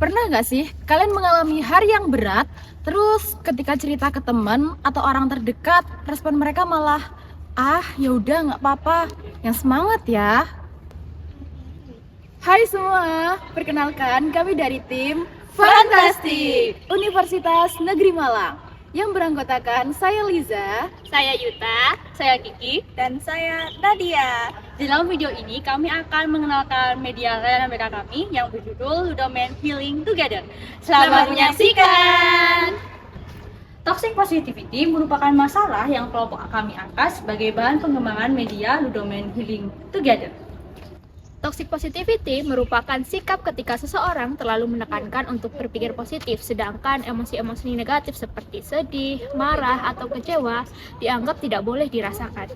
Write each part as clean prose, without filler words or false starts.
Pernah nggak sih kalian mengalami hari yang berat, terus ketika cerita ke teman atau orang terdekat, respon mereka malah, ya udah nggak apa-apa, yang semangat ya. Hai semua, perkenalkan kami dari tim Fantastik Universitas Negeri Malang yang beranggotakan saya Liza, Saya Yuta, saya Kiki, Dan saya Nadia. di dalam video ini kami akan mengenalkan media layanan mereka kami yang berjudul Ludomen Healing Together. Selamat menyaksikan! Toxic positivity merupakan masalah yang kelompok kami angkat sebagai bahan pengembangan media Ludomen Healing Together. Toxic positivity merupakan sikap ketika seseorang terlalu menekankan untuk berpikir positif, sedangkan emosi-emosi negatif seperti sedih, marah, atau kecewa dianggap tidak boleh dirasakan.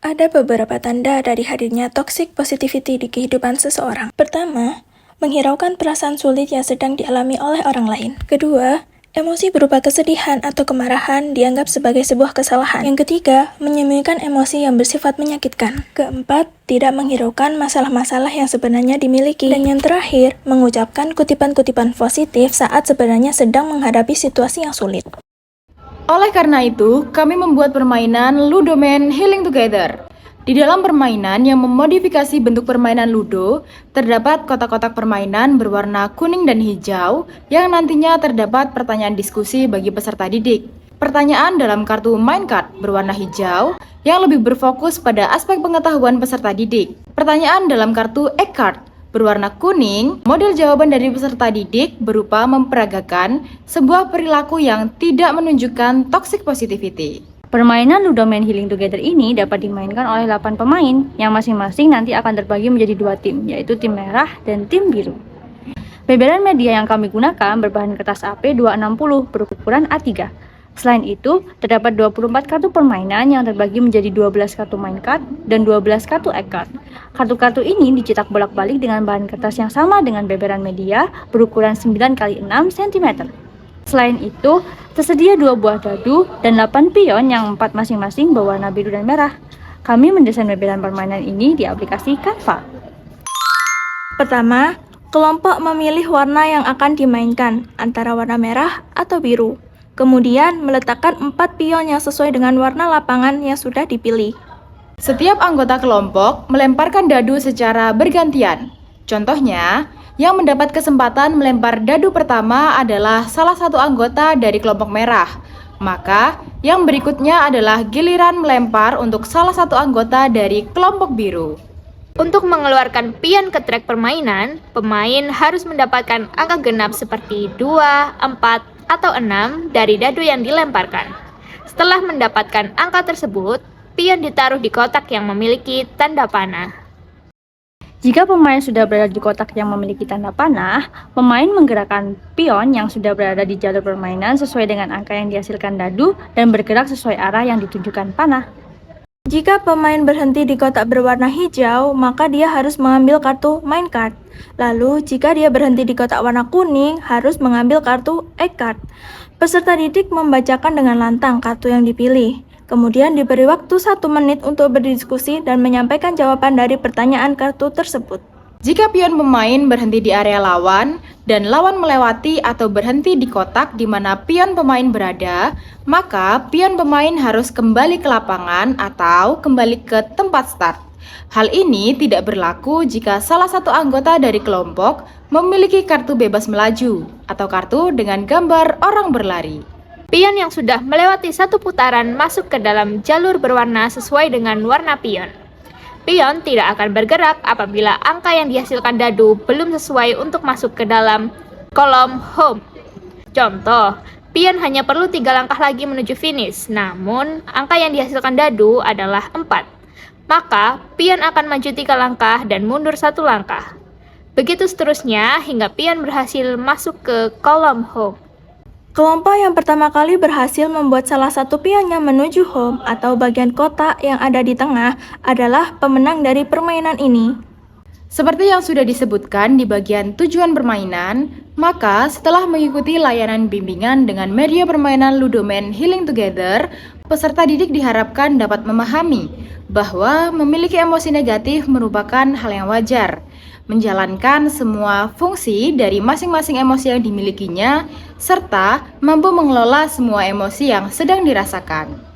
Ada beberapa tanda dari hadirnya toxic positivity di kehidupan seseorang. Pertama, menghiraukan perasaan sulit yang sedang dialami oleh orang lain. Kedua, emosi berupa kesedihan atau kemarahan dianggap sebagai sebuah kesalahan. Yang ketiga, menyembunyikan emosi yang bersifat menyakitkan. Keempat, tidak menghiraukan masalah-masalah yang sebenarnya dimiliki. Dan yang terakhir, mengucapkan kutipan-kutipan positif saat sebenarnya sedang menghadapi situasi yang sulit. Oleh karena itu, kami membuat permainan Ludomen Healing Together. Di dalam permainan yang memodifikasi bentuk permainan Ludo, terdapat kotak-kotak permainan berwarna kuning dan hijau yang nantinya terdapat pertanyaan diskusi bagi peserta didik. Pertanyaan dalam kartu Mind Card berwarna hijau yang lebih berfokus pada aspek pengetahuan peserta didik. Pertanyaan dalam kartu Egg Card berwarna kuning, model jawaban dari peserta didik berupa memperagakan sebuah perilaku yang tidak menunjukkan toxic positivity. Permainan Ludomen Healing Together ini dapat dimainkan oleh 8 pemain yang masing-masing nanti akan terbagi menjadi 2 tim, yaitu tim merah dan tim biru. Beberan media yang kami gunakan berbahan kertas AP 260 berukuran A3. Selain itu, terdapat 24 kartu permainan yang terbagi menjadi 12 kartu Mind Card dan 12 kartu Egg Card. Kartu-kartu ini dicetak bolak-balik dengan bahan kertas yang sama dengan beberan media berukuran 9x6 cm. Selain itu, tersedia 2 buah dadu dan 8 pion yang 4 masing-masing berwarna biru dan merah. Kami mendesain beberan permainan ini di aplikasi Canva. Pertama, kelompok memilih warna yang akan dimainkan, antara warna merah atau biru. Kemudian, meletakkan 4 pion yang sesuai dengan warna lapangan yang sudah dipilih. Setiap anggota kelompok melemparkan dadu secara bergantian. Contohnya, yang mendapat kesempatan melempar dadu pertama adalah salah satu anggota dari kelompok merah. Maka, yang berikutnya adalah giliran melempar untuk salah satu anggota dari kelompok biru. Untuk mengeluarkan pion ke trek permainan, pemain harus mendapatkan angka genap seperti 2, 4, atau 6 dari dadu yang dilemparkan. Setelah mendapatkan angka tersebut, pion ditaruh di kotak yang memiliki tanda panah. Jika pemain sudah berada di kotak yang memiliki tanda panah, pemain menggerakkan pion yang sudah berada di jalur permainan sesuai dengan angka yang dihasilkan dadu dan bergerak sesuai arah yang ditunjukkan panah. Jika pemain berhenti di kotak berwarna hijau, maka dia harus mengambil kartu Mind Card. Lalu, jika dia berhenti di kotak warna kuning, harus mengambil kartu Egg Card. Peserta didik membacakan dengan lantang kartu yang dipilih. Kemudian diberi waktu 1 menit untuk berdiskusi dan menyampaikan jawaban dari pertanyaan kartu tersebut. Jika pion pemain berhenti di area lawan dan lawan melewati atau berhenti di kotak di mana pion pemain berada, maka pion pemain harus kembali ke lapangan atau kembali ke tempat start. Hal ini tidak berlaku jika salah satu anggota dari kelompok memiliki kartu bebas melaju atau kartu dengan gambar orang berlari. Pion yang sudah melewati 1 putaran masuk ke dalam jalur berwarna sesuai dengan warna pion. Pion tidak akan bergerak apabila angka yang dihasilkan dadu belum sesuai untuk masuk ke dalam kolom home. Contoh, pion hanya perlu 3 langkah lagi menuju finish, namun angka yang dihasilkan dadu adalah 4. Maka, pion akan maju 3 langkah dan mundur 1 langkah. Begitu seterusnya hingga pion berhasil masuk ke kolom home. Kelompok yang pertama kali berhasil membuat salah satu pionnya menuju home atau bagian kotak yang ada di tengah adalah pemenang dari permainan ini. Seperti yang sudah disebutkan di bagian tujuan permainan, maka setelah mengikuti layanan bimbingan dengan media permainan Ludomen Healing Together, Peserta didik diharapkan dapat memahami bahwa memiliki emosi negatif merupakan hal yang wajar, menjalankan semua fungsi dari masing-masing emosi yang dimilikinya, serta mampu mengelola semua emosi yang sedang dirasakan.